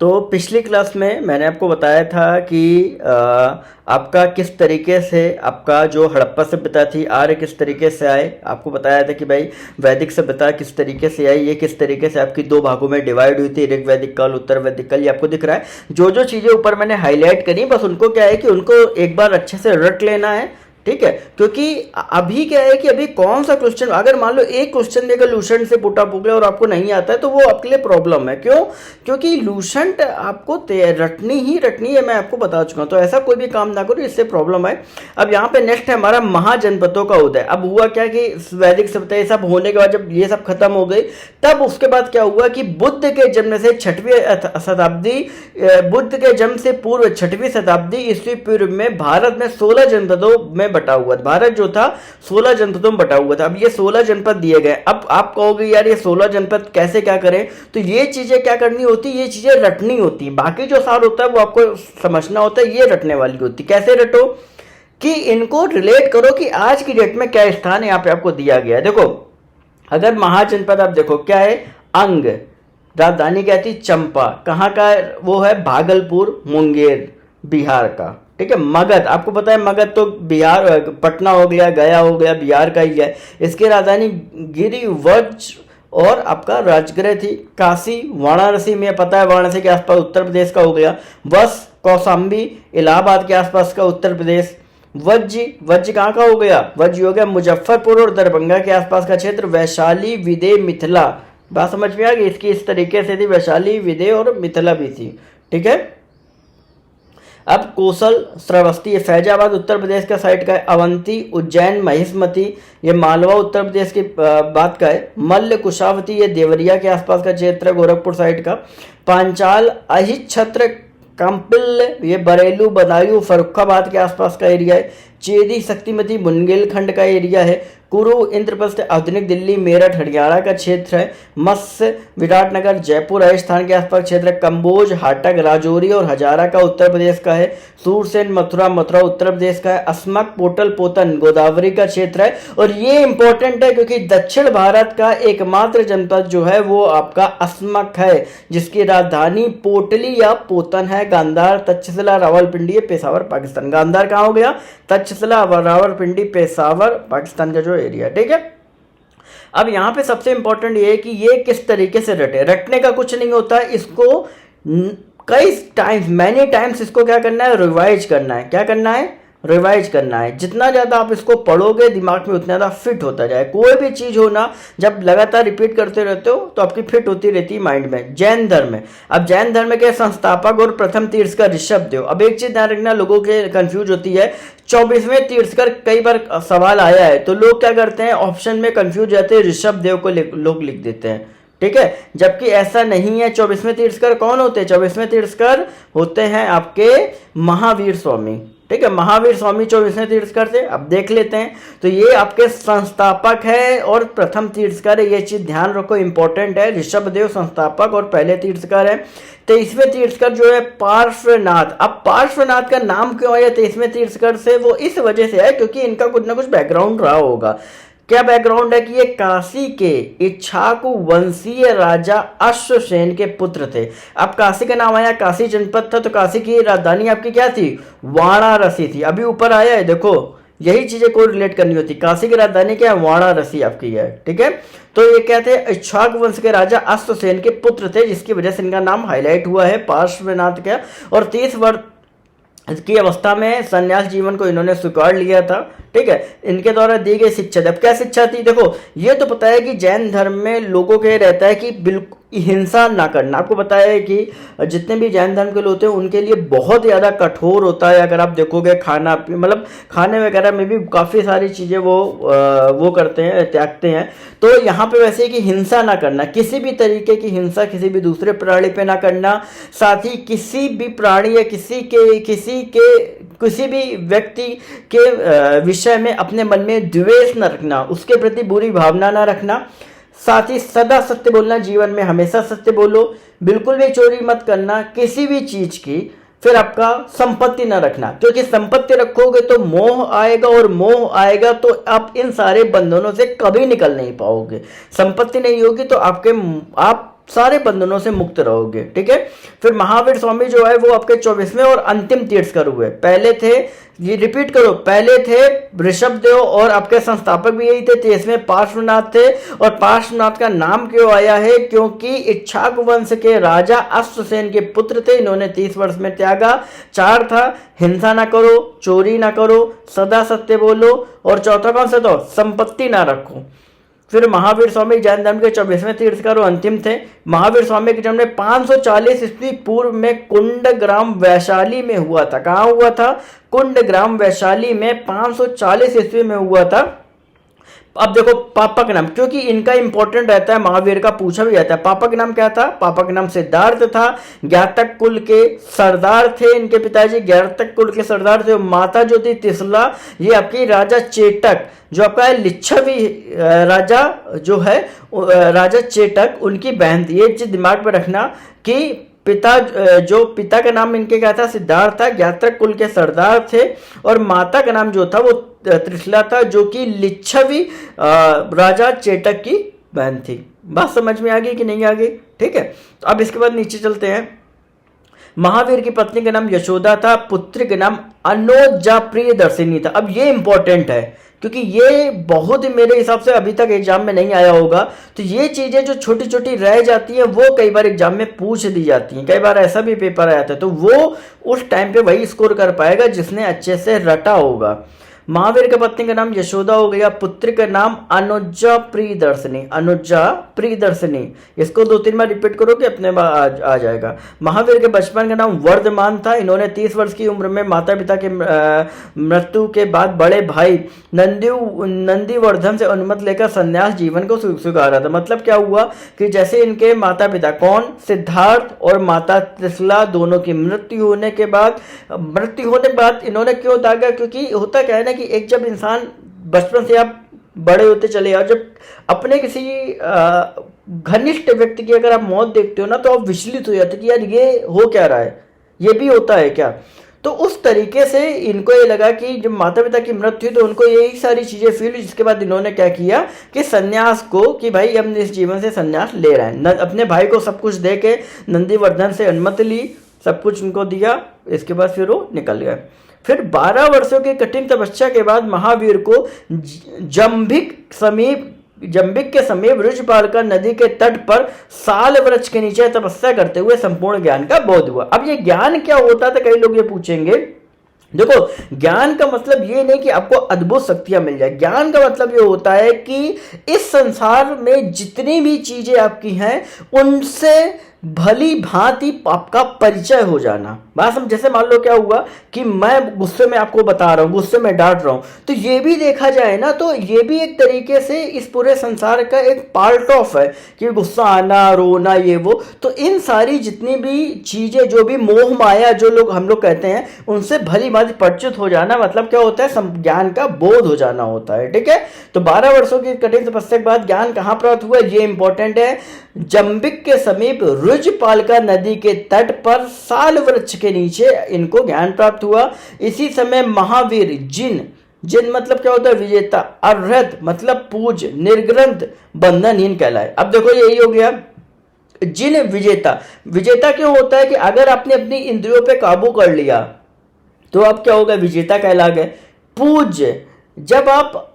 तो पिछली क्लास में मैंने आपको बताया था कि आपका किस तरीके से आपका जो हड़प्पा सभ्यता थी, आर्य किस तरीके से आए। आपको बताया था कि भाई वैदिक सभ्यता किस तरीके से आई, ये किस तरीके से आपकी दो भागों में डिवाइड हुई थी, ऋग वैदिक काल उत्तर वैदिक काल। ये आपको दिख रहा है। जो जो चीज़ें ऊपर मैंने हाईलाइट करी, बस उनको क्या है कि उनको एक बार अच्छे से रट लेना है, ठीक है। क्योंकि अभी क्या है कि अभी कौन सा क्वेश्चन, अगर मान लो एक क्वेश्चन देगा लूसेंट से पुट अप हो गया और आपको नहीं आता है, तो वो आपके लिए प्रॉब्लम है। क्यों? क्योंकि लूसेंट आपको रटनी ही रटनी है, मैं आपको बता चुका हूं। तो ऐसा कोई भी काम ना करो इससे प्रॉब्लम है। अब यहाँ पे नेक्स्ट है हमारा महाजनपदों का उदय। अब हुआ क्या कि वैदिक सभ्यता ये सब होने के बाद जब ये सब खत्म हो गई, तब उसके बाद क्या हुआ कि बुद्ध के जन्म से 6वीं शताब्दी, बुद्ध के जन्म से पूर्व 6वीं शताब्दी ईस्वी पूर्व में भारत में 16 जनपदों में बटा हुआ था। भारत जो था 16 जनपदों में बटा हुआ था। अब ये 16 जनपद दिए गए। अब आप कहोगे यार ये 16 जनपद कैसे क्या करें, तो ये चीजें क्या करनी होती, ये चीजें रटनी होती। बाकी जो सार होता है वो आपको समझना होता है, ये रटने वाली होती। कैसे रटो कि इनको रिलेट करो कि आज की डेट में क्या स्थान यहाँ पे आपको दिया गया है। देखो अगर महाजनपद आप देखो क्या है, अंग, राजधानी क्या थी, चंपा, कहाँ का वो है, भागलपुर, मुंगेर, बिहार का, ठीक है। मगध, आपको पता है मगध तो बिहार, पटना हो गया, गया हो गया, बिहार का ही है। इसकी राजधानी गिरिवज्र और आपका राजगृह थी। काशी, वाराणसी में पता है वाराणसी के आसपास उत्तर प्रदेश का हो गया। वस, कौशाम्बी, इलाहाबाद के आसपास का उत्तर प्रदेश। वज्र कहाँ का हो गया, वज्र हो गया मुजफ्फरपुर और दरभंगा के आसपास का क्षेत्र। वैशाली, विदय, मिथिला, बात समझ में आ गई। इसकी इस तरीके से थी, वैशाली, विदय और मिथिला भी थी, ठीक है। अब कौशल, श्रावस्ती, ये फैजाबाद उत्तर प्रदेश का साइड का है। अवंती, उज्जैन, महिष्मती, ये मालवा उत्तर प्रदेश की बात का है। मल्ल, कुशावती, ये देवरिया के आसपास का क्षेत्र है, गोरखपुर साइड का। पांचाल, अहिच्छत्र, कंपिल, ये बरेलू, बदायूं, फर्रुखाबाद के आसपास का एरिया है। चेदी, शक्तिमती, बुंदेलखंड का एरिया है। कुरु, इंद्रप्रस्थ, आधुनिक दिल्ली, मेरठ, हरियाणा का क्षेत्र है। मत्स्य, विराटनगर, जयपुर, राजस्थान के आसपास क्षेत्र है। कंबोज, हाटक, राजौरी और हजारा का उत्तर प्रदेश का है। सूरसेन, मथुरा उत्तर प्रदेश का है। अस्मक, पोटल, पोतन, गोदावरी का क्षेत्र है। और ये इंपॉर्टेंट है क्योंकि दक्षिण भारत का एकमात्र जनपद जो है वो आपका अस्मक है, जिसकी राजधानी पोटली या पोतन है। गांधार, तक्षशिला, रावलपिंडी, पेशावर, पाकिस्तान। गांधार कहाँ हो गया, तक्षशिला, रावलपिंडी, पेशावर, पाकिस्तान का जो एरिया, ठीक है। अब यहां पे सबसे इंपॉर्टेंट ये है कि ये किस तरीके से रटे। रटने का कुछ नहीं होता है, इसको कई टाइम्स, मैनी टाइम्स इसको क्या करना है, रिवाइज करना है। क्या करना है, रिवाइज करना है। जितना ज़्यादा आप इसको पढ़ोगे दिमाग में उतना ज़्यादा फिट होता जाए। कोई भी चीज़ हो ना, जब लगातार रिपीट करते रहते हो तो आपकी फिट होती रहती है माइंड में। जैन धर्म, अब जैन धर्म के संस्थापक और प्रथम तीर्थंकर ऋषभदेव। अब एक चीज़ ध्यान रखना, लोगों के कंफ्यूज होती है, 24वें तीर्थंकर कई बार सवाल आया है तो लोग क्या करते हैं, ऑप्शन में कंफ्यूज जाते हैं, ऋषभदेव को लोग लिख देते हैं, ठीक है। जबकि ऐसा नहीं है। 24वें तीर्थंकर कौन होते हैं, 24वें तीर्थंकर होते हैं आपके महावीर स्वामी, ठीक है। महावीर स्वामी 24वें तीर्थंकर थे। अब देख लेते हैं, तो ये आपके संस्थापक है और प्रथम तीर्थंकर है, ये चीज ध्यान रखो, इंपॉर्टेंट है। ऋषभदेव संस्थापक और पहले तीर्थंकर है। 23वें तीर्थंकर जो है पार्श्वनाथ। अब पार्श्वनाथ का नाम क्यों आया 23वें तीर्थंकर से, वो इस वजह से है क्योंकि इनका कुछ ना कुछ बैकग्राउंड रहा होगा। क्या बैकग्राउंड है कि ये काशी के इक्ष्वाकु वंशीय राजा अश्वसेन के पुत्र थे। अब काशी का नाम आया, काशी जनपद था, तो काशी की राजधानी आपकी क्या थी, वाराणसी थी। अभी ऊपर आया है, देखो यही चीजें को रिलेट करनी होती। काशी की राजधानी क्या है, वाराणसी आपकी है, ठीक है। तो ये क्या थे, इक्ष्वाकु वंश के राजा अश्वसेन के पुत्र थे, जिसकी वजह से इनका नाम हाईलाइट हुआ है पार्श्वनाथ का। और 30 वर्ष की अवस्था में संन्यास जीवन को इन्होंने स्वीकार लिया था, ठीक है। इनके द्वारा दी गई शिक्षा, अब क्या शिक्षा थी, देखो ये तो पता है कि जैन धर्म में लोगों के रहता है कि बिल्कुल हिंसा ना करना। आपको पता है कि जितने भी जैन धर्म के लोग होते हैं उनके लिए बहुत ज़्यादा कठोर होता है। अगर आप देखोगे खाना, मतलब खाने वगैरह में भी काफ़ी सारी चीज़ें वो करते हैं, त्यागते हैं। तो यहाँ पे वैसे कि हिंसा ना करना, किसी भी तरीके की हिंसा किसी भी दूसरे प्राणी पे ना करना। साथ ही किसी भी प्राणी या किसी भी व्यक्ति के विषय में अपने मन में द्वेष न रखना, उसके प्रति बुरी भावना ना रखना। साथ ही सदा सत्य बोलना, जीवन में हमेशा सत्य बोलो, बिल्कुल भी चोरी मत करना किसी भी चीज की। फिर आपका संपत्ति ना रखना, क्योंकि संपत्ति रखोगे तो मोह आएगा, और मोह आएगा तो आप इन सारे बंधनों से कभी निकल नहीं पाओगे। संपत्ति नहीं होगी तो आप सारे बंधनों से मुक्त रहोगे। ठीक है। फिर महावीर स्वामी जो है वो आपके 24वें और अंतिम तीर्थकर हुए। पहले थे, ये रिपीट करो, पहले थे ऋषभदेव और आपके संस्थापक भी यही थे। 23वें पार्श्वनाथ थे। और पार्श्वनाथ का नाम क्यों आया है? क्योंकि इक्ष्वाकु वंश के राजा अश्वसेन के पुत्र थे, इन्होंने 30 वर्ष में त्यागा। 4 था, हिंसा ना करो, चोरी ना करो, सदा सत्य बोलो, और चौथा कौन सा था? संपत्ति ना रखो। फिर महावीर स्वामी जैन धर्म के 24वें तीर्थकर और अंतिम थे। महावीर स्वामी के जन्म 540 ईस्वी पूर्व में कुंडग्राम वैशाली में हुआ था। कहाँ हुआ था? कुंडग्राम वैशाली में 540 ईस्वी में हुआ था। अब देखो पापा का नाम, क्योंकि इनका इंपॉर्टेंट रहता है, महावीर का पूछा भी जाता है। पापा का नाम क्या था? पापा का नाम सिद्धार्थ था। ज्ञातक कुल के सरदार थे इनके पिताजी, ज्ञातक कुल के सरदार थे। माता जो थी तिसला, ये आपकी राजा चेटक जो आपका है लिच्छवी राजा जो है राजा चेटक, उनकी बहन थी। ये चीज दिमाग में रखना कि पिता का नाम इनके क्या था? सिद्धार्थ था। ज्ञातक कुल के सरदार थे। और माता का नाम जो था वो त्रिशला था, जो कि लिच्छवी राजा चेटक की बहन थी। बात समझ में आ गई कि नहीं आ गई? ठीक है। तो अब इसके बाद नीचे चलते हैं। महावीर की पत्नी का नाम यशोदा था, पुत्री का नाम अनोजा प्रियदर्शिनी था। अब ये इंपॉर्टेंट है क्योंकि ये बहुत ही मेरे हिसाब से अभी तक एग्जाम में नहीं आया होगा। तो ये चीजें जो छोटी छोटी रह जाती हैं वो कई बार एग्जाम में पूछ दी जाती हैं। कई बार ऐसा भी पेपर आया था, तो वो उस टाइम पे वही स्कोर कर पाएगा जिसने अच्छे से रटा होगा। महावीर के पत्नी का नाम यशोदा हो गया, पुत्र का नाम अनुजा प्रियदर्शिनी। अनुजा प्रियदर्शिनी, इसको 2-3 बार रिपीट करो कि अपने आ जाएगा। महावीर के बचपन का नाम वर्धमान था। इन्होंने 30 वर्ष की उम्र में माता पिता के मृत्यु के बाद बड़े भाई नंदीवर्धन से अनुमति लेकर संन्यास जीवन को स्वीकारा था। मतलब क्या हुआ कि जैसे इनके माता पिता कौन? सिद्धार्थ और माता त्रिशला, दोनों की मृत्यु होने के बाद इन्होंने क्यों त्यागा? क्योंकि होता क्या है ना कि एक जब इंसान बचपन से आप बड़े होते चले और जब अपने किसी घनिष्ठ व्यक्ति की अगर आप मौत देखते हो ना, तो आप विचलित हो जाते कि यार ये हो क्या रहा है, ये भी होता है क्या? तो उस तरीके से इनको ये लगा कि जब माता पिता की मृत्यु तो उनको यही सारी चीजें फील हुई। जिसके बाद इन्होंने क्या किया कि सन्यास को, कि भाई हम इस जीवन से सन्यास ले रहे हैं। अपने भाई को सब कुछ दे के नंदीवर्धन से अनुमति ली, सब कुछ उनको दिया। इसके बाद फिर वो निकल गए। फिर 12 वर्षों की कठिन तपस्या के बाद महावीर को जंबिक के समीप ऋषपालिका नदी के तट पर साल वृक्ष के नीचे तपस्या करते हुए संपूर्ण ज्ञान का बोध हुआ। अब ये ज्ञान क्या होता था, कई लोग ये पूछेंगे। देखो, ज्ञान का मतलब ये नहीं कि आपको अद्भुत शक्तियां मिल जाए। ज्ञान का मतलब ये होता है कि इस संसार में जितनी भी चीजें आपकी हैं उनसे भली भांति आपका परिचय हो जाना। बात समझ, जैसे मान लो क्या हुआ कि मैं गुस्से में आपको बता रहा हूँ, गुस्से में डांट रहा हूँ, तो ये भी देखा जाए ना तो ये भी एक तरीके से इस पूरे संसार का एक पार्ट ऑफ है कि गुस्सा आना, रोना, ये वो। तो इन सारी जितनी भी चीजें, जो भी मोह माया जो लोग हम लोग कहते हैं, उनसे भली भांति परिचित हो जाना मतलब क्या होता है? ज्ञान का बोध हो जाना होता है। ठीक है। तो 12 वर्षों की कठिन तपस्या के बाद ज्ञान कहाँ प्राप्त हुआ, ये इंपॉर्टेंट है। जंबिक के समीप ऋषपालिका नदी के तट पर साल वृक्ष के नीचे इनको ज्ञान प्राप्त हुआ। इसी समय महावीर जिन मतलब क्या होता है? विजेता। अर्हत मतलब पूज, निर्ग्रंथ, बंधनहीन कहलाए। अब देखो यही हो गया जिन विजेता क्यों होता है कि अगर आपने अपनी इंद्रियों पे काबू कर लिया तो आप क्या होगा? विजेता कहला गए। पूज्य, जब आप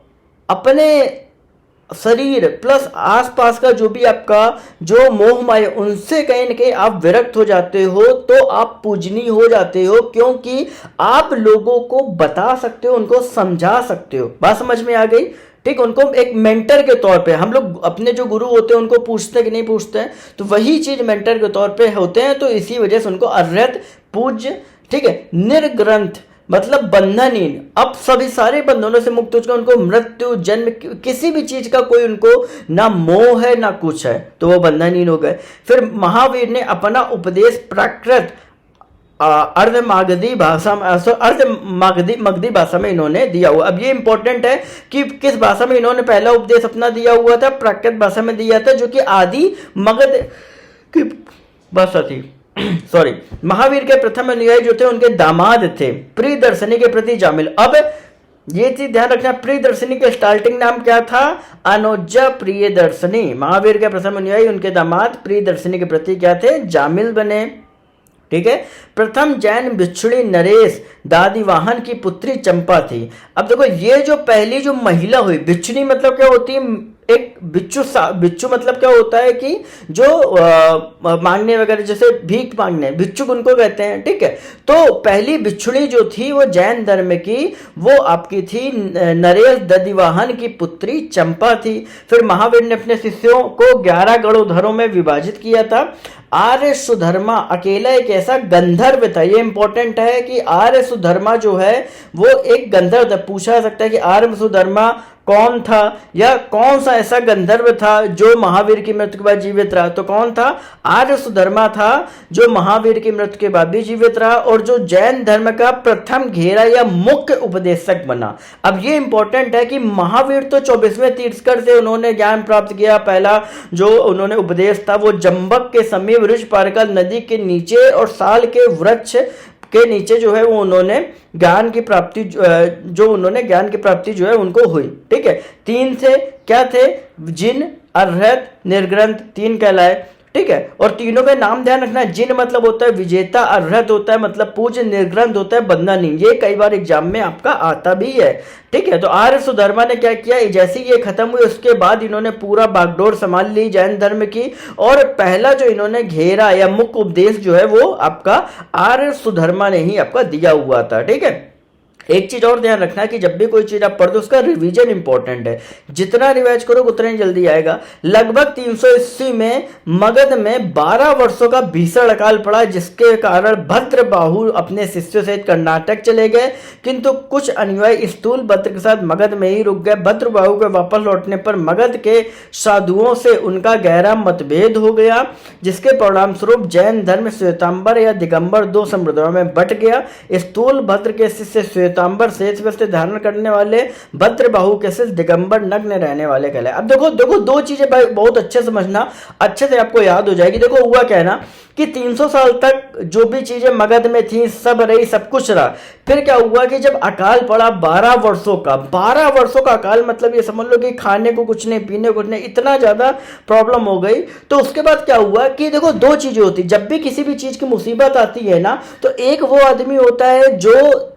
अपने शरीर प्लस आसपास का जो भी आपका जो मोह माया उनसे कहीं ना कहीं आप विरक्त हो जाते हो तो आप पूजनीय हो जाते हो, क्योंकि आप लोगों को बता सकते हो, उनको समझा सकते हो। बात समझ में आ गई? ठीक। उनको एक मेंटर के तौर पे हम लोग अपने जो गुरु होते हैं उनको पूछते हैं कि नहीं पूछते हैं, तो वही चीज मेंटर के तौर पे होते हैं। तो इसी वजह से उनको अर्हत, पूज्य, ठीक है। निर्ग्रंथ मतलब बंधनहीन, अब सभी सारे बंधनों से मुक्त हो चुके, उनको मृत्यु, जन्म, किसी भी चीज का कोई उनको ना मोह है ना कुछ है, तो वो बंधनहीन हो गए। फिर महावीर ने अपना उपदेश प्राकृत अर्धमागधी भाषा में इन्होंने दिया हुआ। अब ये इंपॉर्टेंट है कि किस भाषा में इन्होंने पहला उपदेश अपना दिया हुआ था? प्राकृत भाषा में दिया था, जो कि आदि मगध की भाषा थी। सॉरी, महावीर के प्रथम अनुयायी जो थे उनके दामाद थे प्रियदर्शनी के प्रति जामिल। अब ये चीज ध्यान रखना। प्रियदर्शनी का स्टार्टिंग नाम क्या था? अनुजा प्रियदर्शनी। महावीर के प्रथम अनुयायी उनके दामाद प्रियदर्शनी के प्रति क्या थे? जामिल बने। ठीक है। प्रथम जैन भिक्षुणी नरेश दादीवाहन की पुत्री चंपा थी। अब देखो ये जो पहली जो महिला हुई, भिक्षुणी मतलब क्या होती है? एक बिच्छू मतलब क्या होता है कि जो मांगने वगैरह, जैसे भीख मांगने, भिक्षुक उनको कहते हैं। ठीक है। तो पहली भिक्षुणी जो थी वो जैन धर्म की, वो आपकी थी नरेश दधिवाहन की पुत्री चंपा थी। फिर महावीर ने अपने शिष्यों को 11 गणोधरों में विभाजित किया था। आर्य सुधर्मा अकेला एक ऐसा गंधर्व था, ये इंपॉर्टेंट है कि आर्य सुधर्मा जो है वो एक गंधर्व था। पूछा जा सकता है कि आर्य सुधर्मा कौन था, या कौन सा ऐसा गंधर्व था जो महावीर की मृत्यु के बाद जीवित रहा? तो कौन था? आर्य सुधर्मा था, जो महावीर की मृत्यु के बाद भी जीवित रहा और जो जैन धर्म का प्रथम घेरा या मुख्य उपदेशक बना। अब ये इंपॉर्टेंट है कि महावीर तो 24वें तीर्थंकर से उन्होंने ज्ञान प्राप्त किया। पहला जो उन्होंने उपदेश था वो जंबक के समीप ऋषिपारकल नदी के नीचे और साल के वृक्ष के नीचे जो है वो उन्होंने ज्ञान की प्राप्ति जो है उनको हुई। ठीक है। 3 थे, क्या थे? जिन, अर्हत, निर्ग्रंथ, 3 कहलाए। ठीक है। और तीनों के नाम ध्यान रखना। जिन मतलब होता है विजेता, अर्हत होता है मतलब पूज्य, निर्ग्रंथ होता है बंधनी। ये कई बार एग्जाम में आपका आता भी है। ठीक है। तो आर्य सुधर्मा ने क्या किया? जैसे ये खत्म हुई उसके बाद इन्होंने पूरा बागडोर संभाल ली जैन धर्म की, और पहला जो इन्होंने घेरा या मुख्य उपदेश जो है वो आपका आर्य सुधर्मा ने ही आपका दिया हुआ था। ठीक है। एक चीज और ध्यान रखना कि जब भी कोई चीज आप पढ़ दो उसका रिवीजन इंपॉर्टेंट है। जितना रिवाइज करोगे उतना ही जल्दी आएगा। लगभग 380 में मगध में 12 वर्षों का भीषण अकाल पड़ा, जिसके कारण भद्रबाहु अपने शिष्यों सहित कर्नाटक चले गए, किंतु कुछ अनुयायी स्थूल भद्र के साथ मगध में ही रुक गए। भद्रबाहु के वापस लौटने पर मगध के साधुओं से उनका गहरा मतभेद हो गया, जिसके परिणाम स्वरूप जैन धर्म श्वेतांबर या दिगंबर 2 संप्रदायों में बट गया। स्थूल भद्र के शिष्य श्वेतांबर शेष वस्त्र धारण करने वाले, भद्रबाहु के शिष्य दिगंबर नग्न रहने वाले कहलाए। अब देखो 2 चीजें भाई बहुत अच्छे समझना, अच्छे से आपको याद हो जाएगी। देखो हुआ क्या है ना कि 300 साल तक जो भी चीजें मगध में थी सब रही, सब कुछ रहा। फिर क्या हुआ कि जब अकाल पड़ा 12 वर्षों का अकाल, मतलब ये समझ लो कि खाने को कुछ नहीं, पीने को कुछ नहीं, इतना ज्यादा प्रॉब्लम हो गई। तो उसके बाद क्या हुआ कि देखो 2 चीजें होती, जब भी किसी भी चीज की मुसीबत आती है ना, तो एक वो आदमी होता है जो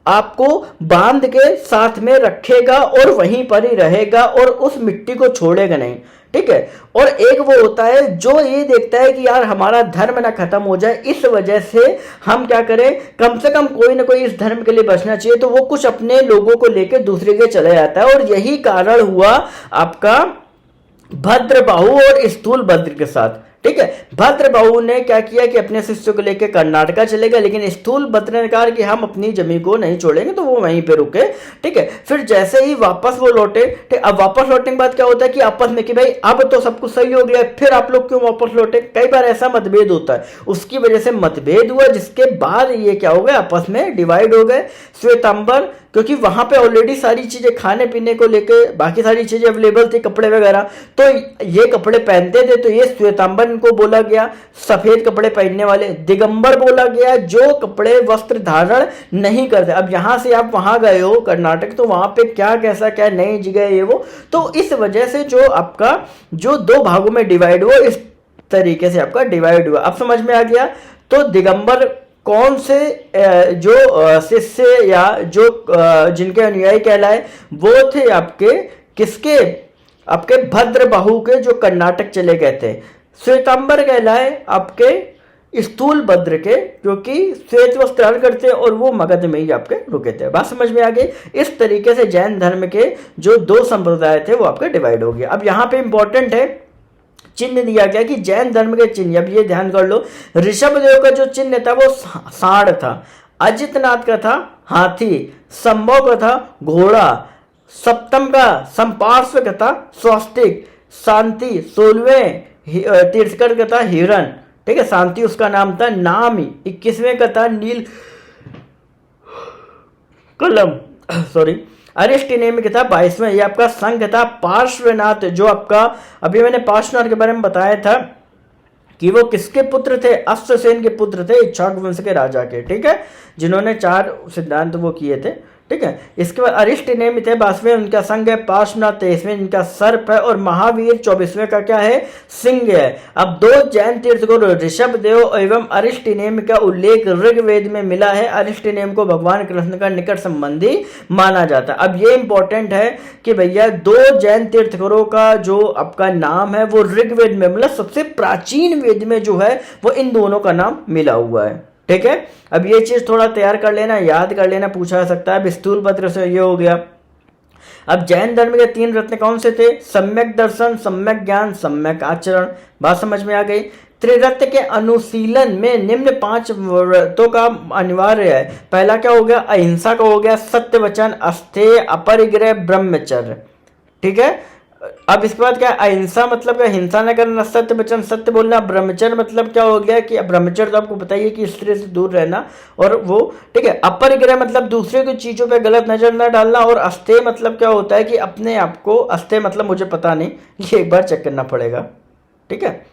आपको बांध के साथ में रखेगा और वहीं पर ही रहेगा और उस मिट्टी को छोड़ेगा नहीं। ठीक है। और एक वो होता है जो ये देखता है कि यार हमारा धर्म ना खत्म हो जाए, इस वजह से हम क्या करें, कम से कम कोई ना कोई इस धर्म के लिए बचना चाहिए। तो वो कुछ अपने लोगों को लेकर दूसरे के चले जाता है, और यही कारण हुआ आपका भद्रबाहु और स्थूल भद्र के साथ। ठीक है। भद्रबाहु ने क्या किया कि अपने शिष्यों को लेकर कर्नाटका चले गए, लेकिन स्थूल भद्र ने कहा कि हम अपनी जमीन को नहीं छोड़ेंगे, तो वो वहीं पे रुके। ठीक है। फिर जैसे ही वापस वो लौटे, ठीक, अब वापस लौटने के बाद क्या होता है कि आपस में कि भाई अब तो सब कुछ सही हो गया, फिर आप लोग क्यों वापस लौटे? कई बार ऐसा मतभेद होता है, उसकी वजह से मतभेद हुआ, जिसके बाद ये क्या हो गया, आपस में डिवाइड हो गए। श्वेतांबर, क्योंकि वहां पे ऑलरेडी सारी चीजें खाने पीने को लेके बाकी सारी चीजें अवेलेबल थी, कपड़े वगैरह, तो ये कपड़े पहनते थे, तो ये श्वेतांबर को बोला गया, सफेद कपड़े पहनने वाले। दिगंबर बोला गया जो कपड़े वस्त्र धारण नहीं करते। अब यहां से आप वहां गए हो कर्नाटक, तो वहां पे क्या कैसा क्या नई जगह ये वो, तो इस वजह से जो आपका जो 2 भागों में डिवाइड हुआ, इस तरीके से आपका डिवाइड हुआ। अब समझ में आ गया। तो दिगंबर कौन से जो शिष्य या जो जिनके अनुयायी कहलाए, वो थे आपके किसके, आपके भद्रबाहु के, जो कर्नाटक चले गए थे। श्वेतांबर कहलाए आपके स्थूल भद्र के, क्योंकि श्वेत वस्त्र धारण करते और वो मगध में ही आपके रुके थे। बात समझ में आ गई। इस तरीके से जैन धर्म के जो 2 संप्रदाय थे वो आपके डिवाइड हो गए। अब यहाँ पे इंपॉर्टेंट है चिन्ह दिया गया कि जैन धर्म के चिन्ह, अब ये ध्यान कर लो, ऋषभदेव का जो चिन्ह था वो सांड था, अजितनाथ का था हाथी, संभव का था घोड़ा, सप्तम का संपार्श्व का था स्वस्तिक, शांति 16वें तीर्थंकर का था हिरण। ठीक है। शांति उसका नाम था। नाम 21वें का था नील कलम सॉरी अरिष्टनेमी का था 22वें, ये आपका संघ था। पार्श्वनाथ, जो आपका अभी मैंने पार्श्वनाथ के बारे में बताया था कि वो किसके पुत्र थे, अश्वसेन के पुत्र थे, इक्ष्वाकु वंश के राजा के। ठीक है। जिन्होंने 4 सिद्धांत वो किए थे। ठीक है। इसके बाद अरिष्ट नियमित है 22वें उनका संघ है, पार्श्वनाथ 23वें इनका सर्प है और महावीर 24वें का क्या है, सिंह है। अब दो जैन तीर्थगुरु ऋषभ देव एवं अरिष्ट नेम का उल्लेख ऋग्वेद में मिला है। अरिष्ट नेम को भगवान कृष्ण का निकट संबंधी माना जाता है। अब ये इंपॉर्टेंट है कि भैया दो जैन तीर्थगुरुओं का जो आपका नाम है वो ऋग्वेद में, मतलब सबसे प्राचीन वेद में जो है वो इन दोनों का नाम मिला हुआ है। ठीक है, अब ये चीज थोड़ा तैयार कर लेना, याद कर लेना, पूछा जा सकता है। अब स्थूल पत्र से ये हो गया। अब जैन धर्म के 3 रत्न कौन से थे, सम्यक दर्शन, सम्यक ज्ञान, सम्यक आचरण। बात समझ में आ गई। त्रिरत्न के अनुशीलन में निम्न 5 व्रतों का अनिवार्य है। पहला क्या हो गया, अहिंसा का हो गया, सत्य वचन, अस्तेय, अपरिग्रह, ब्रह्मचर्य। ठीक है, अब इसके बाद क्या, अहिंसा मतलब क्या, हिंसा न करना, सत्य वचन सत्य बोलना, ब्रह्मचर्य मतलब क्या हो गया कि ब्रह्मचर्य तो आपको बताइए कि स्त्री से दूर रहना और वो, ठीक है। अपरिग्रह मतलब दूसरे की चीजों पे गलत नजर न डालना, और अस्तेय मतलब क्या होता है कि अपने आप को, अस्तेय मतलब मुझे पता नहीं, ये एक बार चेक करना पड़ेगा। ठीक है,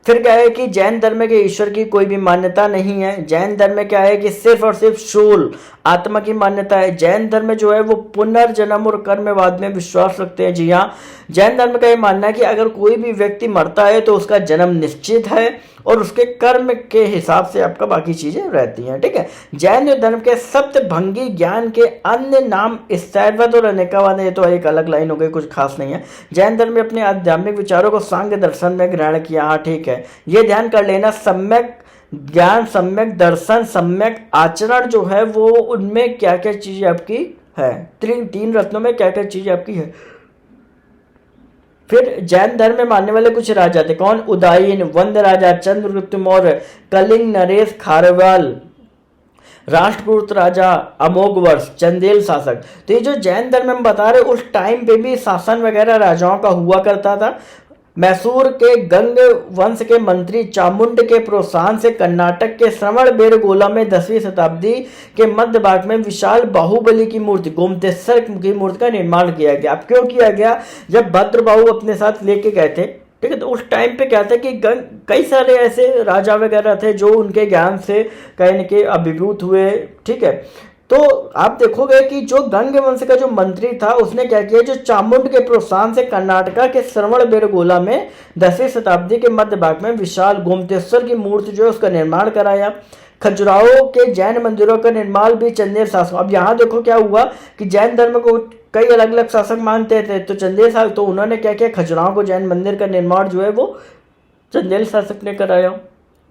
फिर क्या है कि जैन धर्म के ईश्वर की कोई भी मान्यता नहीं है। जैन धर्म में क्या है कि सिर्फ और सिर्फ शूल आत्मा की मान्यता है। जैन धर्म जो है वो पुनर्जन्म और कर्मवाद में विश्वास रखते हैं। जी हाँ, जैन धर्म का ये मानना है कि अगर कोई भी व्यक्ति मरता है तो उसका जन्म निश्चित है और उसके कर्म के हिसाब से आपका बाकी चीजें रहती हैं। ठीक है, जैन धर्म के सप्तभंगी ज्ञान के अन्य नाम स्थैर्वत और अनेकावाद, ये तो एक अलग लाइन हो गई, कुछ खास नहीं है। जैन धर्म में अपने आध्यात्मिक विचारों को सांख्य दर्शन में ग्रहण किया। हाँ ठीक है, ये ध्यान कर लेना, सम्यक ज्ञान, सम्यक दर्शन, सम्यक आचरण जो है वो, उनमें क्या क्या चीजें आपकी है, 3 रत्नों में क्या क्या चीजें आपकी है। फिर जैन धर्म में मानने वाले कुछ राजा थे, कौन, उदायन, वंद राजा, चंद्रगुप्त मौर्य, कलिंग नरेश खारवाल, राष्ट्रकूट राजा, अमोघ वर्ष, चंदेल शासक। तो ये जो जैन धर्म में बता रहे, उस टाइम पे भी शासन वगैरह राजाओं का हुआ करता था। मैसूर के गंग वंश के मंत्री चामुंड के प्रोत्साहन से कर्नाटक के श्रवण बेरगोला में 10वीं शताब्दी के मध्य भाग में विशाल बाहुबली की मूर्ति, गोमतेश्वर की मूर्ति का निर्माण किया गया। अब क्यों किया गया, जब भद्रबाहु अपने साथ लेके गए थे, ठीक है, तो उस टाइम पे क्या था कि कई सारे ऐसे राजा वगैरह थे जो उनके ज्ञान से कहीं न कहीं अभिभूत हुए। ठीक है, तो आप देखोगे कि जो गंग वंश का जो मंत्री था उसने क्या किया, जो चामुंड के प्रोत्साहन से कर्नाटका के श्रवण बेरगोला में 10वीं शताब्दी के मध्य भाग में विशाल गोमतेश्वर की मूर्ति जो है उसका निर्माण कराया। खजुराहो के जैन मंदिरों का निर्माण भी चंदेल शासक। अब यहाँ देखो क्या हुआ कि जैन धर्म को कई अलग अलग शासक मानते थे, तो चंदेल शासक, तो उन्होंने क्या किया, खजुराहो को जैन मंदिर का निर्माण जो है वो चंदेल शासक ने कराया।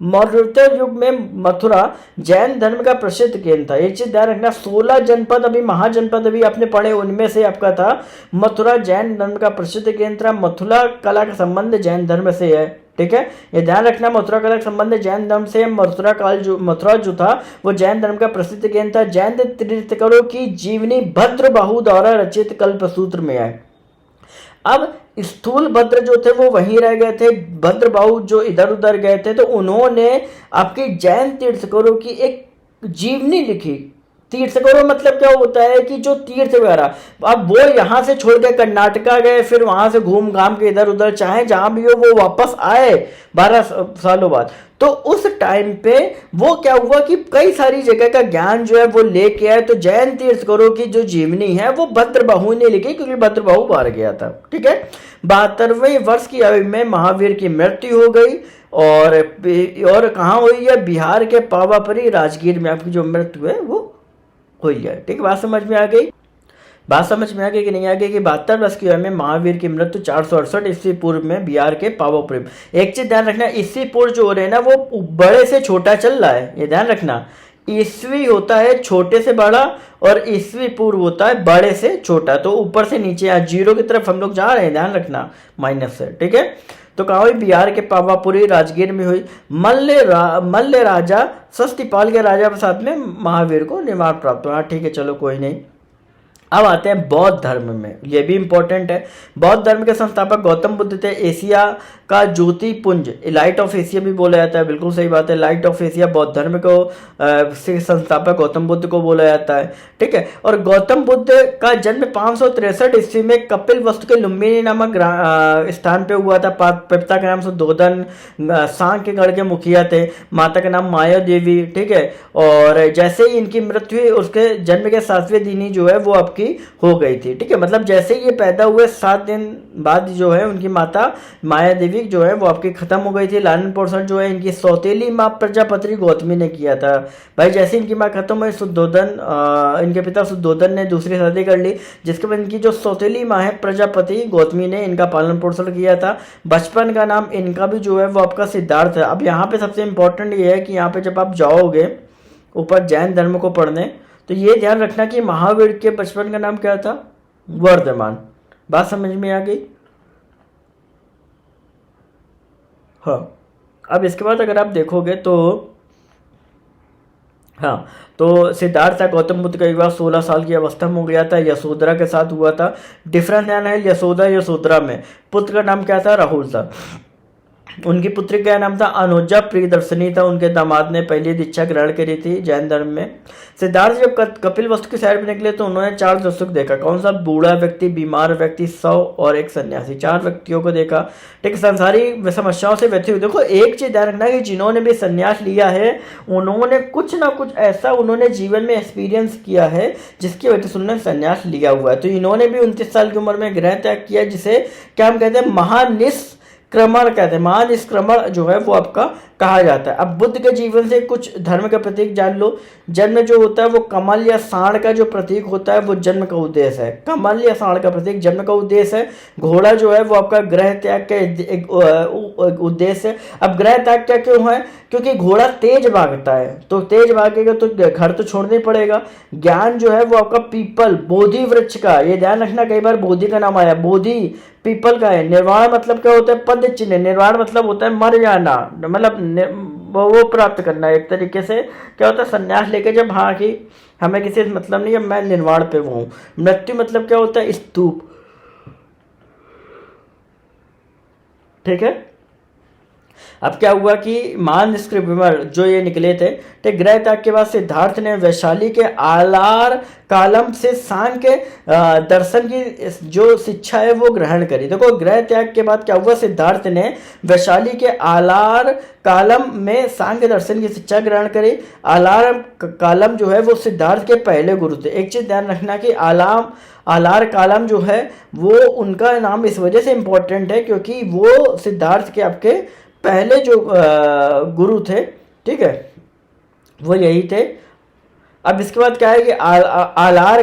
मौर्योत्तर युग में मथुरा जैन धर्म का प्रसिद्ध केंद्र था। एक चीज ध्यान रखना, 16 जनपद अभी महाजनपद अभी आपने पढ़े, उनमें से आपका था मथुरा जैन धर्म का प्रसिद्ध केंद्र था। मथुरा कला का संबंध जैन धर्म से है। ठीक है, ये ध्यान रखना, मथुरा कला का संबंध जैन धर्म से। मथुरा जो था वो जैन धर्म का प्रसिद्ध केंद्र था। जैन तीर्थंकरों की जीवनी भद्रबाहु द्वारा रचित कल्पसूत्र में है। अब स्थूल भद्र जो थे वो वहीं रह गए थे, भद्रबाहु जो इधर उधर गए थे, तो उन्होंने आपकी जैन तीर्थंकरों की एक जीवनी लिखी। तीर्थंकरों मतलब क्या होता है कि जो तीर्थ वगैरह, अब वो यहाँ से छोड़ के कर्नाटका गए, फिर वहां से घूम घाम के इधर उधर चाहे जहां भी हो वो वापस आए 12 सालों बाद। तो उस टाइम पे वो क्या हुआ कि कई सारी जगह का ज्ञान जो है वो लेके आए। तो जैन तीर्थंकरों की जो जीवनी है वो भद्रबाहु ने लिखी, क्योंकि भद्रबाहु मार गया था। ठीक है, 72वें वर्ष की आयु में महावीर की मृत्यु हो गई। और कहाँ हुई है, बिहार के पावापुरी राजगीर में आपकी जो मृत्यु है वो हुई है। ठीक है, बात समझ में आ गई, बात समझ में आ गई कि नहीं आ गई कि 72 वर्ष की आयु में महावीर की मृत्यु 468 ईस्वी पूर्व में बिहार के पावापुरी। एक चीज ध्यान रखना, ईस्वी पूर्व जो हो रहे हैं ना वो बड़े से छोटा चल रहा है, ये ध्यान रखना। ईस्वी होता है छोटे से बड़ा और ईस्वी पूर्व होता है बड़े से छोटा। तो ऊपर से नीचे यहाँ जीरो की तरफ हम लोग जा रहे हैं, ध्यान रखना, माइनस से। ठीक है, तो कहा हुई, बिहार के पावापुरी राजगीर में हुई। मल्ल राजा सस्तिपाल के राजा प्रसाद में महावीर को निर्माण प्राप्त हुआ। ठीक है, चलो कोई नहीं। अब आते हैं बौद्ध धर्म में, ये भी इंपॉर्टेंट है। बौद्ध धर्म के संस्थापक गौतम बुद्ध थे। एशिया का ज्योति पुंज, लाइट ऑफ एशिया भी बोला जाता है, बिल्कुल सही बात है। लाइट ऑफ एशिया बौद्ध धर्म को से संस्थापक गौतम बुद्ध को बोला जाता है, ठीक है। और गौतम बुद्ध का जन्म 563 ईस्वी में कपिल वस्तु के लुम्बिनी नामक स्थान पे हुआ था। पिता का नाम सुद्धोधन सांक्यगढ़ के मुखिया थे, माता का नाम माया देवी, ठीक है। और जैसे ही इनकी मृत्यु हुई, उसके जन्म के 7वें दिन ही जो है वो आपकी हो गई थी, ठीक है। मतलब जैसे ही ये पैदा हुए 7 दिन बाद जो है उनकी माता माया देवी जो है वो आपकी खत्म हो गई थी। लालन पोषण जो है इनकी सौतेली माँ प्रजापति गौतमी ने किया था। भाई जैसे इनकी माँ खत्म हुई, शुद्धोधन इनके पिता शुद्धोधन ने दूसरी शादी कर ली, जिसके बाद इनकी जो सौतेली माँ है प्रजापति गौतमी ने इनका पालन पोषण किया था। बचपन का नाम इनका भी जो है वो आपका सिद्धार्थ है। अब यहाँ पे सबसे इंपॉर्टेंट ये है कि यहाँ पे जब आप जाओगे ऊपर जैन धर्म को पढ़ने, तो ये ध्यान रखना कि महावीर के बचपन का नाम क्या था, वर्धमान। बात समझ में आ गई? हाँ। अब इसके बाद अगर आप देखोगे तो हाँ, तो सिद्धार्थ था गौतम बुद्ध का विवाह 16 साल की अवस्था में हो गया था, यशोधरा के साथ हुआ था। डिफरेंस ध्यान है यशोदा यशोधरा में। पुत्र का नाम क्या था, राहुल था। उनकी पुत्री का नाम था अनुजा, प्रियदर्शनी था। उनके दामाद ने पहली दीक्षा ग्रहण करी थी जैन धर्म में। सिद्धार्थ जब कपिल वस्तु की सैर पर निकले तो उन्होंने 4 दर्शक देखा। कौन सा, बूढ़ा व्यक्ति, बीमार व्यक्ति, 100 और एक सन्यासी, 4 व्यक्तियों को देखा, ठीक। संसारी समस्याओं से व्यथित हुए। देखो एक चीज ध्यान रखना कि जिन्होंने भी सन्यास लिया है उन्होंने कुछ ना कुछ ऐसा उन्होंने जीवन में एक्सपीरियंस किया है जिसकी वजह से उन्होंने सन्यास लिया हुआ है। तो इन्होंने भी 29 साल की उम्र में गृह त्याग किया, जिसे क्या हम कहते हैं, महानिष्क्रमण कहते हैं। महानिष्क्रमण जो है वो आपका कहा जाता है। अब बुद्ध के जीवन से कुछ धर्म का प्रतीक जान लो। जन्म जो होता है वो कमल या सांड का जो प्रतीक होता है वो जन्म का उद्देश्य है। कमल या सांड का प्रतीक जन्म का उद्देश्य है। घोड़ा जो है वो आपका ग्रह त्याग का एक उद्देश्य है। अब ग्रह त्याग क्या क्यों है, क्योंकि घोड़ा तेज भागता है, तो तेज भागेगा तो घर तो छोड़ना ही पड़ेगा। ज्ञान जो है वो आपका पीपल, बोधि वृक्ष का, ये ध्यान रखना, कई बार बोधि का नाम आया, बोधि पीपल का है। निर्वाण मतलब क्या होता है, पद चिन्ह। निर्वाण मतलब होता है मर जाना, मतलब वो प्राप्त करना। एक तरीके से क्या होता है, संन्यास लेके जब हाँ कि हमें किसी से मतलब नहीं है, मैं निर्वाण पे हूँ। मृत्यु मतलब क्या होता है, स्तूप, ठीक है। अब क्या हुआ कि महानिष्क्रमण जो ये निकले थे, ठीक। ग्रह त्याग के बाद सिद्धार्थ ने वैशाली के आलार कालम से सांख्य दर्शन की जो शिक्षा है वो ग्रहण करी। देखो ग्रह त्याग के बाद क्या हुआ, सिद्धार्थ ने वैशाली के आलार कालम में सांख्य दर्शन की शिक्षा ग्रहण करी। आलार कालम जो है वो सिद्धार्थ के पहले गुरु थे। एक चीज ध्यान रखना कि आलार कालम जो है वो उनका नाम इस वजह से इंपॉर्टेंट है क्योंकि वो सिद्धार्थ के आपके पहले जो गुरु थे, ठीक है, वो यही थे। अब इसके बाद क्या है कि आलार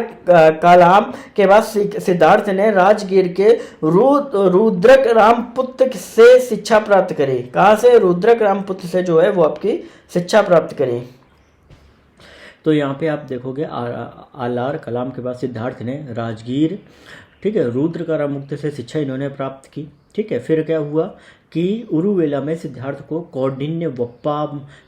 कालाम के बाद सिद्धार्थ ने राजगीर के रुद्रक रामपुत्र से शिक्षा प्राप्त करी। कहाँ से, रुद्रक रामपुत्र से जो है वो आपकी शिक्षा प्राप्त करी। तो यहाँ पे आप देखोगे आलार कलाम के बाद सिद्धार्थ ने राजगीर, ठीक है, रुद्र का रामपुत्र से शिक्षा इन्होंने प्राप्त की, ठीक है। फिर क्या हुआ कि उरुवेला में सिद्धार्थ को कौंडिन्य, वप्पा,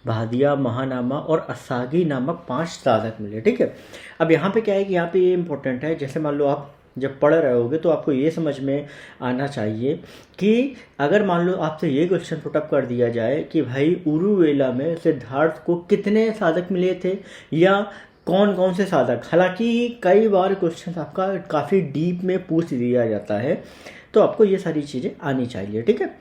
भादिया, महानामा और असागी नामक 5 साधक मिले, ठीक है। अब यहाँ पे क्या है कि यहाँ पे ये इंपॉर्टेंट है, जैसे मान लो आप जब पढ़ रहे होगे तो आपको ये समझ में आना चाहिए कि अगर मान लो आपसे ये क्वेश्चन पुटअप कर दिया जाए कि भाई उरुवेला में सिद्धार्थ को कितने साधक मिले थे या कौन कौन से साधक, हालांकि कई बार क्वेश्चन आपका काफ़ी डीप में पूछ दिया जाता है, तो आपको ये सारी चीज़ें आनी चाहिए, ठीक है।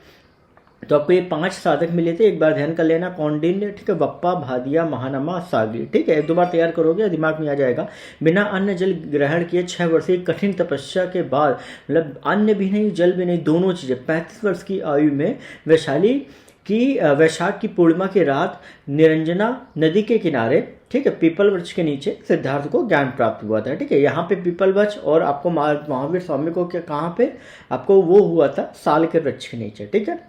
तो आपको ये 5 साधक मिले थे, एक बार ध्यान कर लेना, कौंडिन्य, ठीक है, वप्पा, भादिया, महानामा, सागी, ठीक है। 1-2 बार तैयार करोगे दिमाग में आ जाएगा। बिना अन्न जल ग्रहण किए 6 वर्षीय कठिन तपस्या के बाद, मतलब अन्न भी नहीं जल भी नहीं, दोनों चीज़ें, 35 वर्ष की आयु में वैशाली की वैशाख की पूर्णिमा की रात निरंजना नदी के किनारे, ठीक है, पीपल वृक्ष के नीचे सिद्धार्थ को ज्ञान प्राप्त हुआ था, ठीक है। यहाँ पे पीपल वृक्ष और आपको महावीर स्वामी को क्या, कहाँ पे आपको वो हुआ था, साल के वृक्ष के नीचे, ठीक है।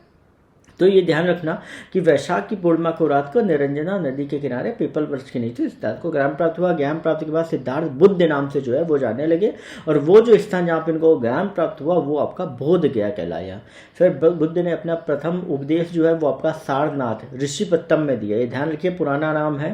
तो ये ध्यान रखना कि वैशाख की पूर्णिमा को रात को निरंजना नदी के किनारे पीपल वृक्ष के नीचे सिद्धार्थ को ज्ञान प्राप्त हुआ। ज्ञान प्राप्ति के बाद सिद्धार्थ बुद्ध नाम से जो है वो जाने लगे और वो जो स्थान जहाँ पे इनको ज्ञान प्राप्त हुआ वो आपका बोध गया कहलाया। फिर बुद्ध ने अपना प्रथम उपदेश जो है वो आपका सारनाथ ऋषिपत्तम में दिया। ये ध्यान रखिए, पुराना नाम है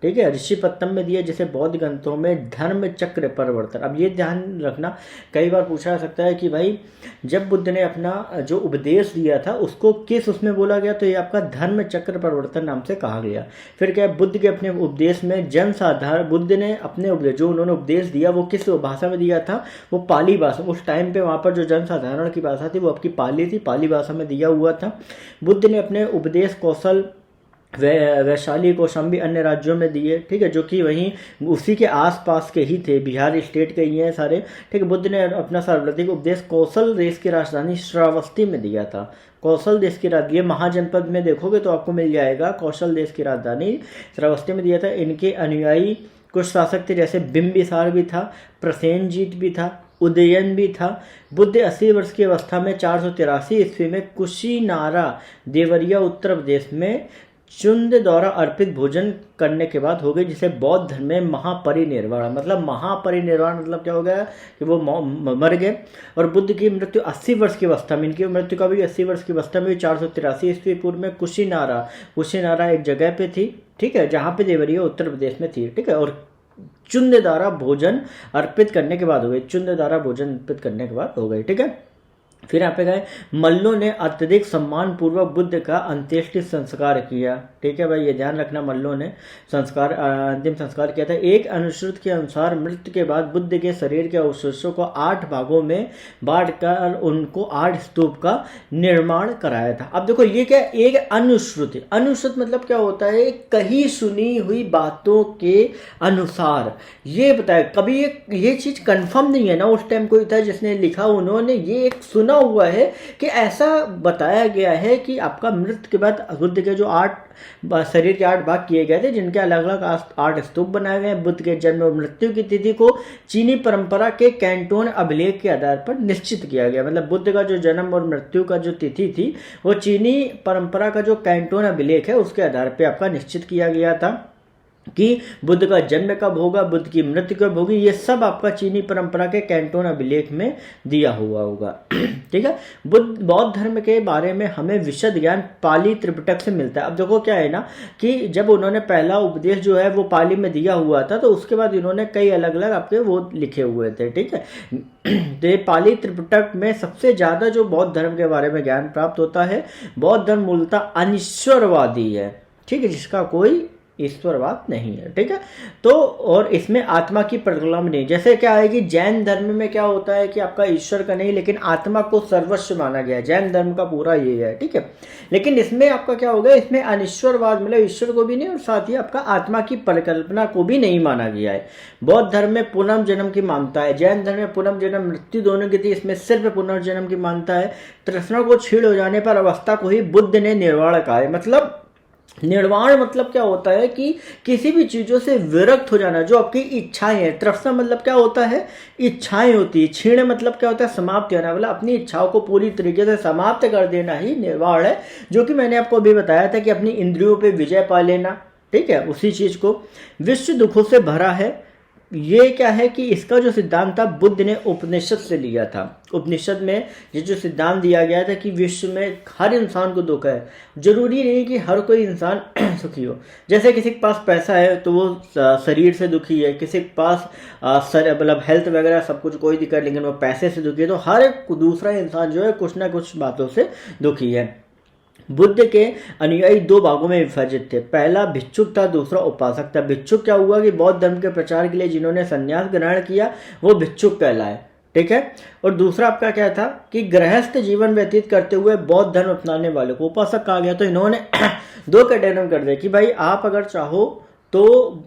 ठीक है, ऋषिपत्तम में दिया, जैसे बौद्ध ग्रंथों में धर्म चक्र परिवर्तन। अब ये ध्यान रखना, कई बार पूछा जा सकता है कि भाई जब बुद्ध ने अपना जो उपदेश दिया था उसको किस उसमें बोला गया, तो ये आपका धर्म चक्र परिवर्तन नाम से कहा गया। फिर क्या है, बुद्ध के अपने उपदेश में जनसाधारण, बुद्ध ने अपने उपदेश जो उन्होंने उपदेश दिया वो किस भाषा में दिया था, वो पाली भाषा। उस टाइम पे वहाँ पर जो जनसाधारण की भाषा थी वो आपकी पाली थी, पाली भाषा में दिया हुआ था। बुद्ध ने अपने उपदेश कौशल वैशाली कौशाम्बी अन्य राज्यों में दिए, ठीक है, जो कि वहीं उसी के आसपास के ही थे, बिहार स्टेट के ही हैं सारे, ठीक है। बुद्ध ने अपना सार्वजनिक उपदेश कौशल देश की राजधानी श्रावस्ती में दिया था। कौशल देश की राजधानी, ये महाजनपद में देखोगे तो आपको मिल जाएगा, कौशल देश की राजधानी श्रावस्ती में दिया था। इनके अनुयायी कुछ शासक थे, जैसे बिंबिसार भी था, प्रसेनजीत भी था, उदयन भी था। बुद्ध 80 वर्ष की अवस्था में 483 ईस्वी में कुशीनारा देवरिया उत्तर प्रदेश में चुंद द्वारा अर्पित भोजन करने के बाद हो गई, जिसे बौद्ध धर्म में महापरिनिर्वाण, मतलब महापरिनिर्वाण मतलब क्या हो गया कि वो मर गए। और बुद्ध की मृत्यु 80 वर्ष की अवस्था में, इनकी मृत्यु का भी 80 वर्ष की अवस्था में 483 ईस्वी पूर्व में कुशीनारा एक जगह पे थी, ठीक है, जहाँ पे देवरिया उत्तर प्रदेश में थी, ठीक है। और चुंद द्वारा भोजन अर्पित करने के बाद हो गई, चुंद द्वारा भोजन अर्पित करने के बाद हो गई, ठीक है। फिर यहाँ पे गए, मल्लों ने अत्यधिक सम्मान पूर्वक बुद्ध का अंत्येष्टि संस्कार किया, ठीक है भाई, ये ध्यान रखना, मल्लों ने अंतिम संस्कार किया था। एक अनुश्रुत के अनुसार मृत्यु के बाद बुद्ध के शरीर के अवशेषों को 8 भागों में बांटकर उनको 8 स्तूप का निर्माण कराया था। अब देखो ये क्या, एक अनुश्रुति, अनुश्रुत मतलब क्या होता है, कहीं सुनी हुई बातों के अनुसार ये बताया, कभी ये चीज कंफर्म नहीं है ना, उस टाइम कोई था जिसने लिखा, उन्होंने ये एक सुना हुआ है कि ऐसा बताया गया है कि आपका मृत्यु के बाद बुद्ध के जो 8 शरीर के 8 भाग किए गए थे, जिनके अलग अलग 8 स्तूप बनाए गए। बुद्ध के जन्म और मृत्यु की तिथि को चीनी परंपरा के कैंटोन अभिलेख के आधार पर निश्चित किया गया, मतलब बुद्ध का जो जन्म और मृत्यु का जो तिथि थी वो चीनी परंपरा का जो कैंटोन अभिलेख है उसके आधार पर आपका निश्चित किया गया था कि बुद्ध का जन्म कब होगा, बुद्ध की मृत्यु कब होगी, ये सब आपका चीनी परंपरा के कैंटोन अभिलेख में दिया हुआ होगा, ठीक है। बौद्ध धर्म के बारे में हमें विशद ज्ञान पाली त्रिपिटक से मिलता है। अब देखो क्या है ना कि जब उन्होंने पहला उपदेश जो है वो पाली में दिया हुआ था, तो उसके बाद इन्होंने कई अलग अलग आपके वो लिखे हुए थे, ठीक है। तो ये पाली त्रिपिटक में सबसे ज्यादा जो बौद्ध धर्म के बारे में ज्ञान प्राप्त होता है। बौद्ध धर्म मूलतः अनिश्वरवादी है, ठीक है, जिसका कोई ईश्वरवाद नहीं है, ठीक है। तो और इसमें आत्मा की प्रतिक्रिया नहीं, जैसे क्या है कि जैन धर्म में क्या होता है कि आपका ईश्वर का नहीं, लेकिन आत्मा को सर्वस्व माना गया है, जैन धर्म का पूरा ये है, ठीक है। लेकिन इसमें आपका क्या होगा, इसमें अनिश्वरवाद मतलब ईश्वर को भी नहीं और साथ ही आपका आत्मा की परिकल्पना को भी नहीं माना गया है। बौद्ध धर्म में पुनर्जन्म की मान्यता है, जैन धर्म में पुनर्जन्म मृत्यु दोनों की थी, इसमें सिर्फ पुनर्जन्म की मान्यता है। तृष्णा को छीड़ हो जाने पर अवस्था को ही बुद्ध ने निर्वाण कहा है। मतलब निर्वाण मतलब क्या होता है कि किसी भी चीजों से विरक्त हो जाना, जो आपकी इच्छाएं हैं। तृष्णा मतलब क्या होता है, इच्छाएं होती है। क्षीण मतलब क्या होता है, समाप्त होना, मतलब अपनी इच्छाओं को पूरी तरीके से समाप्त कर देना ही निर्वाण है, जो कि मैंने आपको अभी बताया था कि अपनी इंद्रियों पे विजय पा लेना, ठीक है, उसी चीज को। विश्व दुखों से भरा है, ये क्या है कि इसका जो सिद्धांत था बुद्ध ने उपनिषद से लिया था। उपनिषद में ये जो सिद्धांत दिया गया था कि विश्व में हर इंसान को दुख है, जरूरी नहीं कि हर कोई इंसान सुखी हो। जैसे किसी के पास पैसा है तो वो शरीर से दुखी है, किसी के पास मतलब हेल्थ वगैरह सब कुछ कोई दिक्कत, लेकिन वो पैसे से दुखी है। तो हर दूसरा इंसान जो है कुछ ना कुछ बातों से दुखी है। बुद्ध के अनुयायी 2 भागों में विभाजित थे, पहला भिक्षुक था, दूसरा उपासक था। भिक्षुक क्या हुआ कि बौद्ध धर्म के प्रचार के लिए जिन्होंने संन्यास ग्रहण किया वो भिक्षुक कहलाए, ठीक है। और दूसरा आपका क्या था कि गृहस्थ जीवन व्यतीत करते हुए बौद्ध धर्म अपनाने वाले को उपासक कहा गया। तो इन्होंने 2 कैटेगरी कर दिया कि भाई आप अगर चाहो तो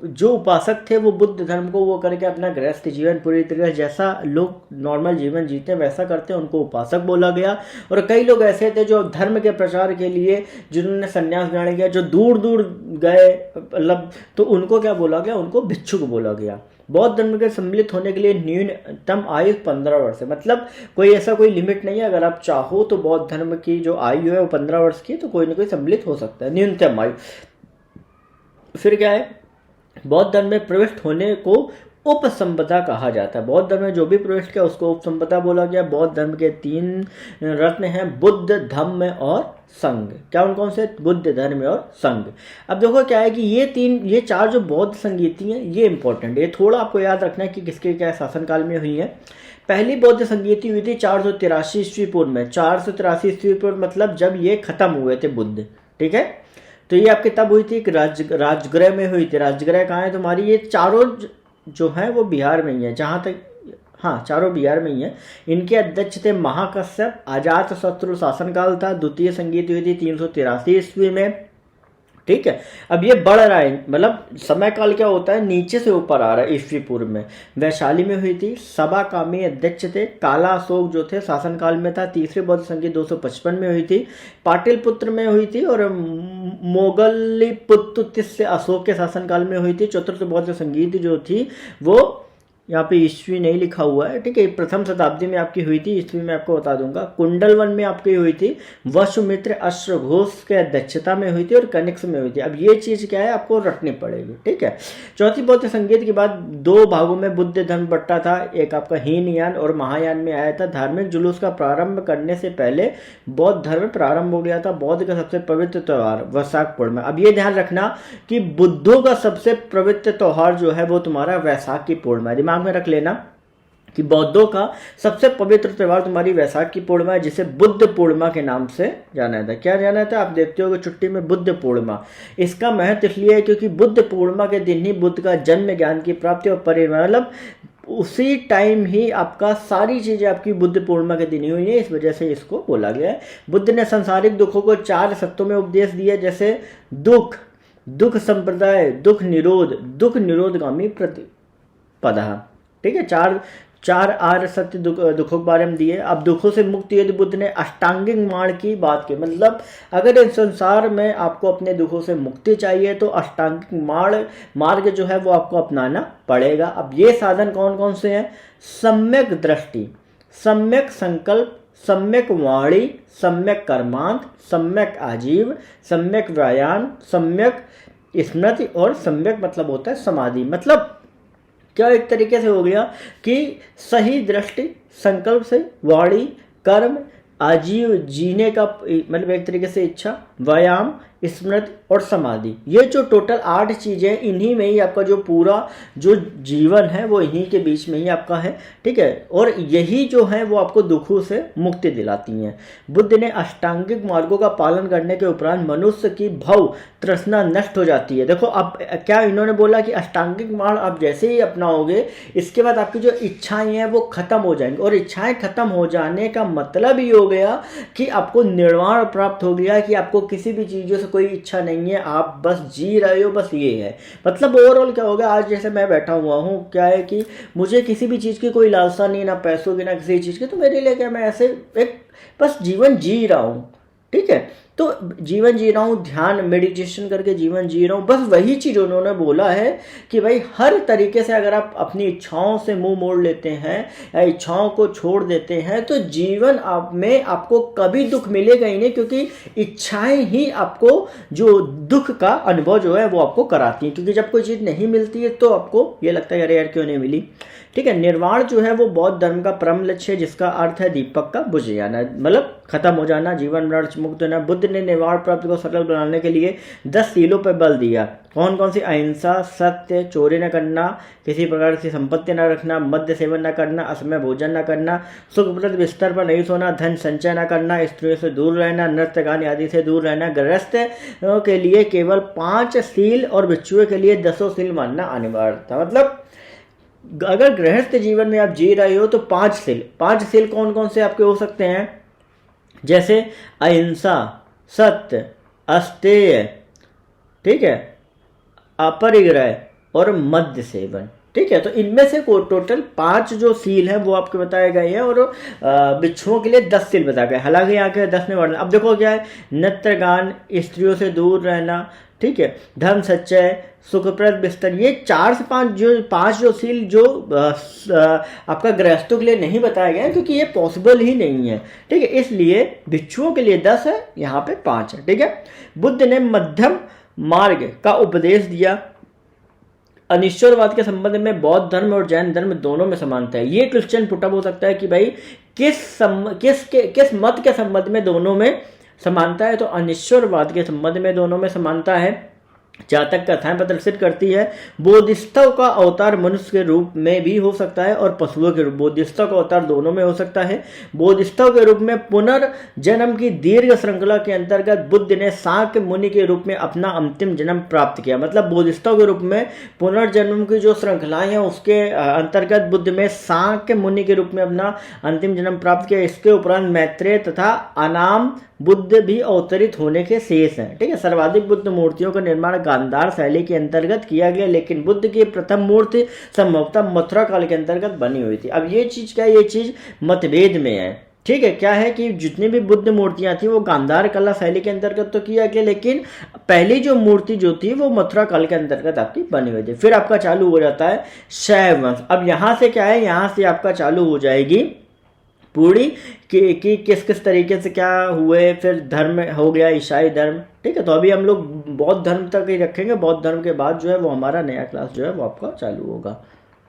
जो उपासक थे वो बुद्ध धर्म को वो करके अपना गृहस्थ जीवन पूरी तरीके से जैसा लोग नॉर्मल जीवन जीते हैं वैसा करते हैं, उनको उपासक बोला गया। और कई लोग ऐसे थे जो धर्म के प्रचार के लिए जिन्होंने संन्यास ग्रहण किया, जो दूर दूर गए मतलब, तो उनको क्या बोला गया, उनको भिक्षुक बोला गया। बौद्ध धर्म के सम्मिलित होने के लिए न्यूनतम आयु 15 वर्ष है, मतलब कोई ऐसा कोई लिमिट नहीं है। अगर आप चाहो तो बौद्ध धर्म की जो आयु है वो 15 वर्ष की, तो कोई ना कोई सम्मिलित हो सकता है, न्यूनतम आयु। फिर क्या है, बौद्ध धर्म में प्रविष्ट होने को उपसंपदा कहा जाता है। बौद्ध धर्म में जो भी प्रविष्ट किया उसको उपसंपदा बोला गया। बौद्ध धर्म के 3 रत्न हैं, बुद्ध, धम्म और संघ। क्या कौन से? बुद्ध, धर्म और संघ। अब देखो क्या है कि ये 4 जो बौद्ध संगीति हैं ये इंपॉर्टेंट है, ये थोड़ा आपको याद रखना है कि किसके क्या शासनकाल में हुई है। पहली बौद्ध संगीति हुई थी 483 ईस्वी पूर्व में। 483 ईस्वी पूर्व मतलब जब ये खत्म हुए थे बुद्ध, ठीक है। तो ये आपकी तब हुई थी राजगृह में हुई थी। राजगृह कहाँ है तुम्हारी? ये चारों जो है वो बिहार में ही है, जहाँ तक, हाँ चारों बिहार में ही है। इनके अध्यक्ष थे महाकश्यप। अजातशत्रु शासनकाल था। द्वितीय संगीति हुई थी 383 ईस्वी में, ठीक है। अब ये बढ़ रहा है, मतलब समय काल क्या होता है, नीचे से ऊपर आ रहा है। ईस्वी पूर्व में वैशाली में हुई थी। सभा कामी अध्यक्ष थे। काला अशोक जो थे शासनकाल में था। तीसरी बौद्ध संगीत 255 में हुई थी। पाटिलपुत्र में हुई थी और मोगलिपुत्र से अशोक के शासनकाल में हुई थी। चतुर्थ बौद्ध संगीत जो थी वो यहाँ पे ईस्वी नहीं लिखा हुआ है, ठीक है, प्रथम शताब्दी में आपकी हुई थी। ईस्वी में आपको बता दूंगा। कुंडलवन में आपकी हुई थी। वसुमित्र अश्वघोष के अध्यक्षता में हुई थी और कनिष्क में हुई थी। अब ये चीज क्या है आपको रटनी पड़ेगी, ठीक है। चौथी बौद्ध संगीत के बाद 2 भागों में बुद्ध धर्म बंटा था। एक आपका हीनयान और महायान में आया था। धार्मिक जुलूस का प्रारंभ करने से पहले बौद्ध धर्म प्रारंभ हो गया था। बौद्ध का सबसे पवित्र त्योहार वैशाख पूर्णिमा। अब ये ध्यान रखना कि बुद्धों का सबसे पवित्र त्योहार जो है वो तुम्हारा वैशाख की पूर्णिमा है। दिमाग में रख लेना कि बौद्धों का सबसे पवित्र त्योहार तुम्हारी वैशाख की पूर्णिमा है, जिसे बुद्ध पूर्णिमा के नाम से जाना था। क्या जाना था? आप देखते हो कि छुट्टी में बुद्ध पूर्णिमा। इसका महत्व इसलिए है क्योंकि बुद्ध पूर्णिमा के दिन ही बुद्ध का जन्म, ज्ञान की प्राप्ति और परिनिर्वाण, मतलब उसी टाइम ही आपका सारी चीजें आपकी बुद्ध पूर्णिमा के दिन ही हुई है। इस वजह से इसको बोला गया है। बुद्ध ने सांसारिक दुखों को 4 सत्यों में उपदेश दिया, जैसे दुख, दुख संप्रदाय, दुख निरोध, दुख निरोधगामी प्रतिपदा, ठीक है। चार आर्य सत्य दुखों के बारे में दिए। अब दुखों से मुक्ति यदि बुद्ध ने अष्टांगिक मार्ग की बात की, मतलब अगर इस संसार में आपको अपने दुखों से मुक्ति चाहिए तो अष्टांगिक मार्ग जो है वो आपको अपनाना पड़ेगा। अब ये साधन कौन कौन से हैं? सम्यक दृष्टि, सम्यक संकल्प, सम्यक वाणी, सम्यक कर्मांत, सम्यक आजीव, सम्यक व्यायाम, सम्यक स्मृति और सम्यक मतलब होता है समाधि। मतलब क्या एक तरीके से हो गया कि सही दृष्टि, संकल्प से, वाणी, कर्म, आजीव जीने का, मतलब एक तरीके से इच्छा, व्यायाम, स्मृति और समाधि। ये जो टोटल 8 चीजें, इन्हीं में ही आपका जो पूरा जो जीवन है वो इन्हीं के बीच में ही आपका है, ठीक है। और यही जो है वो आपको दुखों से मुक्ति दिलाती हैं। बुद्ध ने अष्टांगिक मार्गों का पालन करने के उपरांत मनुष्य की भव तृष्णा नष्ट हो जाती है। देखो अब क्या इन्होंने बोला कि अष्टांगिक मार्ग आप जैसे ही अपनाओगे इसके बाद आपकी जो इच्छाएं हैं वो खत्म हो जाएंगी। और इच्छाएं खत्म हो जाने का मतलब ये हो गया कि आपको निर्वाण प्राप्त हो गया, कि आपको किसी भी चीजों से कोई इच्छा नहीं है, आप बस जी रहे हो, बस ये है। मतलब ओवरऑल क्या होगा, आज जैसे मैं बैठा हुआ हूँ, क्या है कि मुझे किसी भी चीज़ की कोई लालसा नहीं, ना पैसों की ना किसी चीज़ की, तो मेरे लिए क्या, मैं ऐसे एक बस जीवन जी रहा हूँ, ठीक है। तो जीवन जी रहा हूँ, ध्यान मेडिटेशन करके जीवन जी रहा हूँ, बस वही चीज़ उन्होंने बोला है कि भाई हर तरीके से अगर आप अपनी इच्छाओं से मुंह मोड़ लेते हैं या इच्छाओं को छोड़ देते हैं तो जीवन आप में आपको कभी दुख मिलेगा ही नहीं, क्योंकि इच्छाएं ही आपको जो दुख का अनुभव जो है वो आपको कराती हैं। क्योंकि जब कोई चीज़ नहीं मिलती है तो आपको ये लगता है अरे यार क्यों नहीं मिली, ठीक है। निर्वाण जो है वो बौद्ध धर्म का परम लक्ष्य है, जिसका अर्थ है दीपक का बुझ जाना, मतलब खत्म हो जाना, जीवन मरण मुक्त होना। बुद्ध ने निर्वाण प्राप्ति को सरल बनाने के लिए 10 सीलों पर बल दिया। कौन कौन सी? अहिंसा, सत्य, चोरी न करना, किसी प्रकार की संपत्ति न रखना, मद्य सेवन न करना, असमय भोजन न करना, सुखप्रद बिस्तर पर नहीं सोना, धन संचय न करना, स्त्रियों से दूर रहना, नृत्य गान आदि से दूर रहना। गृहस्थ के लिए केवल 5 सील और भिक्षुओं के लिए 10 सील मानना अनिवार्य था। मतलब अगर गृहस्थ जीवन में आप जी रहे हो तो 5 सील कौन कौन से आपके हो सकते हैं? जैसे अहिंसा, सत्य, अस्तेय, ठीक है, अपरिग्रह और मद्य सेवन, ठीक है। तो इनमें से टोटल 5 जो सील है वो आपके बताए गए हैं, और भिक्षुओं के लिए 10 सील बताए गए। हालांकि यहाँ के 10 में वर्णन। अब देखो क्या है, नृत्य गान, स्त्रियों से दूर रहना, ठीक है, धर्म सच्चाई, सुखप्रद बिस्तर, ये 4 से 5 जो सील जो आपका गृहस्थों के लिए नहीं बताया गया है, क्योंकि ये पॉसिबल ही नहीं है, ठीक है। इसलिए भिक्षुओं के लिए 10 है, यहाँ पे 5 है, ठीक है। बुद्ध ने मध्यम मार्ग का उपदेश दिया। अनिश्वरवाद के संबंध में बौद्ध धर्म और जैन धर्म दोनों में समानता है। ये क्वेश्चन पुटअप हो सकता है कि भाई किस मत के संबंध में दोनों में समानता है। तो अनिश्वरवाद के संबंध में दोनों में समानता है। जातक कथाएं प्रदर्शित करती है बोधिसत्व का अवतार मनुष्य के रूप में भी हो सकता है और पशुओं के रूप, बोधिसत्व का अवतार दोनों में हो सकता है। बोधिसत्व के रूप में पुनर्जन्म की दीर्घ श्रृंखला के अंतर्गत बुद्ध ने शाक्य मुनि के रूप में अपना अंतिम जन्म प्राप्त किया। मतलब बोधिसत्व के रूप में पुनर्जन्म की जो श्रृंखलाएं हैं उसके अंतर्गत बुद्ध में शाक्य मुनि के रूप में अपना अंतिम जन्म प्राप्त किया। इसके उपरांत मैत्रेय तथा अनाम बुद्ध भी अवतरित होने के शेष हैं। ठीक है, सर्वाधिक बुद्ध मूर्तियों का निर्माण गांधार शैली के अंतर्गत किया गया, लेकिन बुद्ध की प्रथम मूर्ति संभवतः मथुरा काल के अंतर्गत बनी हुई थी। अब ये चीज क्या है, ये चीज मतभेद में है। ठीक है, क्या है कि जितनी भी बुद्ध मूर्तियां थी वो गांधार कला शैली के अंतर्गत तो किया गया, लेकिन पहली जो मूर्ति जो थी वो मथुरा काल के अंतर्गत आपकी बनी हुई थी। फिर आपका चालू हो जाता है शैव वंश। अब यहां से क्या है, यहां से आपका चालू हो जाएगी पूरी कि किस किस तरीके से क्या हुए। फिर धर्म हो गया ईसाई धर्म। ठीक है, तो अभी हम लोग बौद्ध धर्म तक ही रखेंगे। बौद्ध धर्म के बाद जो है वो हमारा नया क्लास जो है वो आपका चालू होगा।